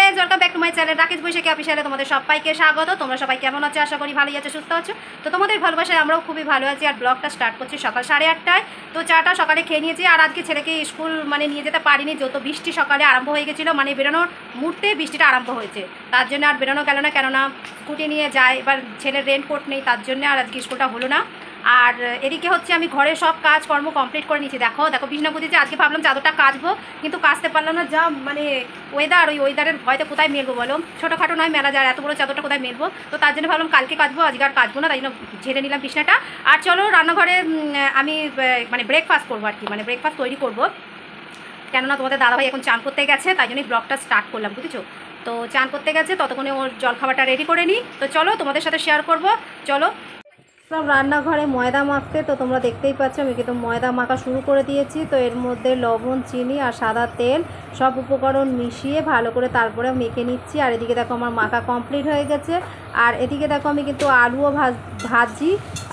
Guys, welcome back to my channel Rakesh Baishakhi অফিসিয়ালে তোমাদের সবাইকে স্বাগত। তোমরা সবাই কেমন আছো? আশা করি ভালোই আছো, সুস্থ আছো। তো তোমাদের ভালোবাসায় আমরাও খুবই ভালো আছি। আর ব্লগটা স্টার্ট করছি সকাল 8:30টায়। তো চাটা সকালে খেয়ে নিয়েছি। আর আজকে ছেলেকে স্কুল নিয়ে যেতে পারিনি, যত বৃষ্টি সকালে আরম্ভ হয়ে গেছিলো, বেরোনোর মুহূর্তে বৃষ্টিটা আরম্ভ হয়েছে, তার জন্য আর বেরোনো গেল না। কেননা স্কুটি নিয়ে যায়, এবার ছেলের রেনকোট নেই, তার জন্য আর আজকে স্কুলটা হলো না। আর এদিকে হচ্ছে আমি ঘরে সব কাজকর্ম কমপ্লিট করে নিয়েছি। দেখো বিছানা গুছিয়েছি। আজকে ভাবলাম চাদরটা কাচবো, কিন্তু কাচতে পারলাম না। যা ওয়েদার, ওই ওয়েদারের ভয়তে কোথায় মেলবো বলো? ছোটোখাটো নয়, মেলা যায়, এত বড়ো চাদরটা কোথায় মেলবো? তো তার জন্য ভাবলাম কালকে কাচবো, আজকে আর কাচবো না, তাই জন্য ঝেড়ে নিলাম বিছানাটা। আর চলো রান্নাঘরে আমি ব্রেকফাস্ট করবো আর কি, ব্রেকফাস্ট তৈরি করবো। কেননা তোমাদের দাদাভাই এখন চান করতে গেছে, তাই জন্যই ব্লগটা স্টার্ট করলাম, বুঝেছো? তো চান করতে গেছে, ততক্ষণে ওর জলখাবারটা রেডি করে নিই। তো চলো তোমাদের সাথে শেয়ার করবো। চলো সব রান্নাঘরে ময়দা মাখতে। তো তোমরা দেখতেই পাচ্ছ আমি কিন্তু ময়দা মাখা শুরু করে দিয়েছি। তো এর মধ্যে লবণ, চিনি আর সাদা তেল সব উপকরণ মিশিয়ে ভালো করে তারপরে মেখে নিচ্ছি। আর এদিকে দেখো আমার মাখা কমপ্লিট হয়ে গেছে। আর এদিকে দেখো আমি কিন্তু আলুও ভাজি।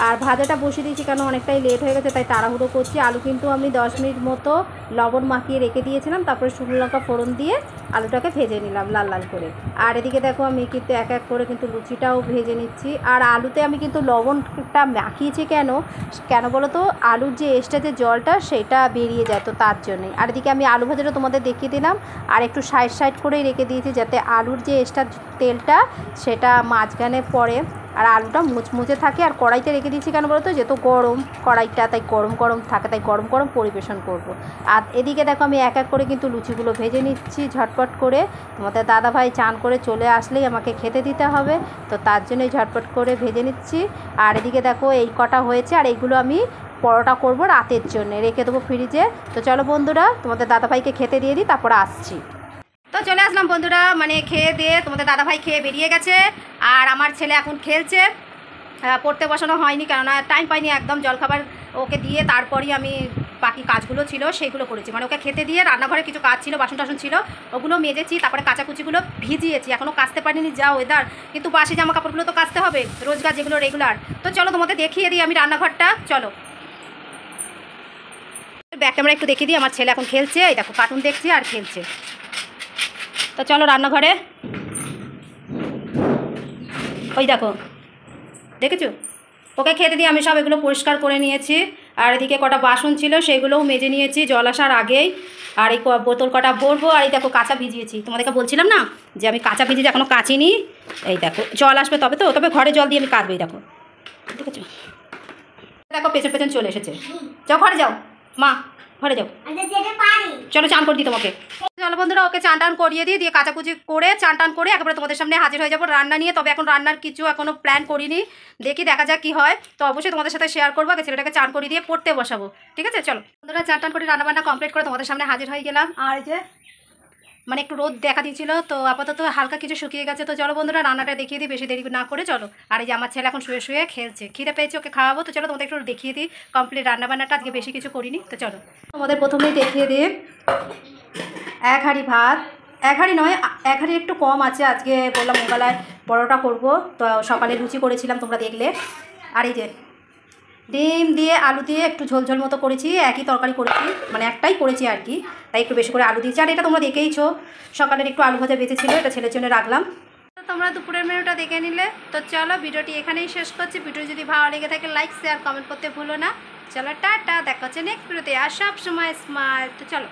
আর ভাজাটা বসিয়ে দিয়েছি, কেন অনেকটাই লেট হয়ে গেছে, তাই তাড়াহুড়ো করছি। আলু কিন্তু আমি 10 মিনিট মতো লবণ মাখিয়ে রেখে দিয়েছিলাম, তারপরে শুকনো লঙ্কা ফোড়ন দিয়ে আলুটাকে ভেজে নিলাম লাল লাল করে। আর এদিকে দেখো আমি কিন্তু এক এক করে কিন্তু লুচিটাও ভেজে নিচ্ছি। আর আলুতে আমি কিন্তু লবণটা মাখিয়েছি কেন বলো তো? আলুর যে এক্সট্রা যে জলটা সেটা বেরিয়ে যায়, তো তার জন্যই। আর এদিকে আমি আলু ভাজাটা তোমাদের দেখিয়ে দিলাম। আর একটু সাইড করেই রেখে দিয়েছি, যাতে আলুর যে এক্সট্রা তেলটা সেটা মাঝখানে পড়ে আর আলুটা মুচমুচে থাকে। আর কড়াইতে রেখে দিয়েছি কেন বলো তো? যেহেতু গরম কড়াইটা, তাই গরম থাকে, তাই গরম পরিবেশন করব। আর এদিকে দেখো আমি এক এক করে কিন্তু লুচিগুলো ভেজে নিচ্ছি ঝটপট করে। তোমাদের দাদাভাই চান করে চলে আসলেই আমাকে খেতে দিতে হবে, তো তার জন্যই ঝটপট করে ভেজে নিচ্ছি। আর এদিকে দেখো এই কটা হয়েছে, আর এইগুলো আমি পরোটা করব রাতের জন্য, রেখে দেবো ফ্রিজে। তো চলো বন্ধুরা তোমাদের দাদাভাইকে খেতে দিয়ে দিই, তারপরে আসছি। তো চলে আসলাম বন্ধুরা, খেয়ে দিয়ে তোমাদের দাদাভাই খেয়ে বেরিয়ে গেছে। আর আমার ছেলে এখন খেলছে, পড়তে বসানো হয়নি, কেননা টাইম পাইনি একদম। জলখাবার ওকে দিয়ে তারপরই আমি বাকি কাজগুলো ছিল সেগুলো করেছি। ওকে খেতে দিয়ে রান্নাঘরে কিছু কাজ ছিল, বাসন টাসন ছিল, ওগুলো মেজেছি। তারপরে কাচাকুচিগুলো ভিজিয়েছি, এখনও কাচতে পারিনি, যা ওয়েদার। কিন্তু বাসি জামা কাপড়গুলো তো কাচতে হবে, রোজগার যেগুলো রেগুলার। তো চলো তোমাদের দেখিয়ে দিই আমি রান্নাঘরটা। চলো ব্যাক ক্যামেরা একটু দেখিয়ে দিই। আমার ছেলে এখন খেলছে, এই দেখো কার্টুন দেখছে আর খেলছে। তো চলো রান্নাঘরে, ওই দেখো দেখেছো, ওকে খেতে দিয়ে আমি সব এগুলো পরিষ্কার করে নিয়েছি। আর এদিকে কটা বাসন ছিল সেগুলোও মেজে নিয়েছি জল আসার আগেই। আর এই বোতল কটা ভরবো। আর এই দেখো কাঁচা ভিজিয়েছি, তোমাদেরকে বলছিলাম না যে আমি কাঁচা ভিজিয়েছি, এখনও কাচিনি। এই দেখো জল আসবে তবে ঘরে জল দিয়ে আমি কাটবো। এই দেখো দেখেছো, দেখো পেছন চলে এসেছে। যাও ঘরে যাও, মা ঘরে যাও, চলো চান করে দিই তোমাকে। চলো বন্ধুরা ওকে চান টান করিয়ে দিয়ে কাচাকুচি করে চান টান করে একেবারে তোমাদের সামনে হাজির হয়ে যাবো রান্না নিয়ে। তবে এখন রান্নার কিছু এখনও প্ল্যান করিনি, দেখা যাক কী হয়। তো অবশ্যই তোমাদের সাথে শেয়ার করবো। আগে ছেলেটাকে চান করিয়ে দিয়ে পড়তে বসাবো, ঠিক আছে? চলো বন্ধুরা চান টান করে রান্নাবান্না কমপ্লিট করে তোমাদের সামনে হাজির হয়ে গেলাম। আর যে একটু রোদ দেখা দিচ্ছিল, তো আপাতত হালকা কিছু শুকিয়ে গেছে। তো চলো বন্ধুরা রান্নাটা দেখিয়ে দিই, বেশি দেরি না করে। চলো। আর এই যে আমার ছেলে এখন শুয়ে খেলছে, খিদে পেয়েছে, ওকে খাওয়াবো। তো চলো তোমাদের একটু দেখিয়ে দিই কমপ্লিট রান্নাবান্নাটা। আজকে বেশি কিছু করিনি। তো চলো তোমাদের প্রথমেই দেখিয়ে দিই, 1 হাঁড়ি ভাত, 1 হাঁড়ি নয়, 1 হাঁড়ি একটু কম আছে। আজকে বললাম মোবাইলায় পরোটা করব, তো সকালে লুচি করেছিলাম তোমরা দেখলে। আর এই যে ডিম দিয়ে আলু দিয়ে একটু ঝোল মতো করেছি, একই তরকারি করেছি, একটাই করেছি আর কি, তাই একটু বেশি করে আলু দিয়েছি। আর এটা তোমরা দেখেইছো, সকালের একটু আলু ভাজা বেঁচেছিল, এটা ছেলের জন্য রাখলাম। তোমরা দুপুরের মেনুটা দেখে নিলে। তো চলো ভিডিওটি এখানেই শেষ করছি। ভিডিও যদি ভালো লেগে থাকে লাইক শেয়ার কমেন্ট করতে ভুলো না। চলো টাটা, দেখা হচ্ছে নেক্সট ভিডিওতে। আর সব সময় স্মাইল। তো চলো।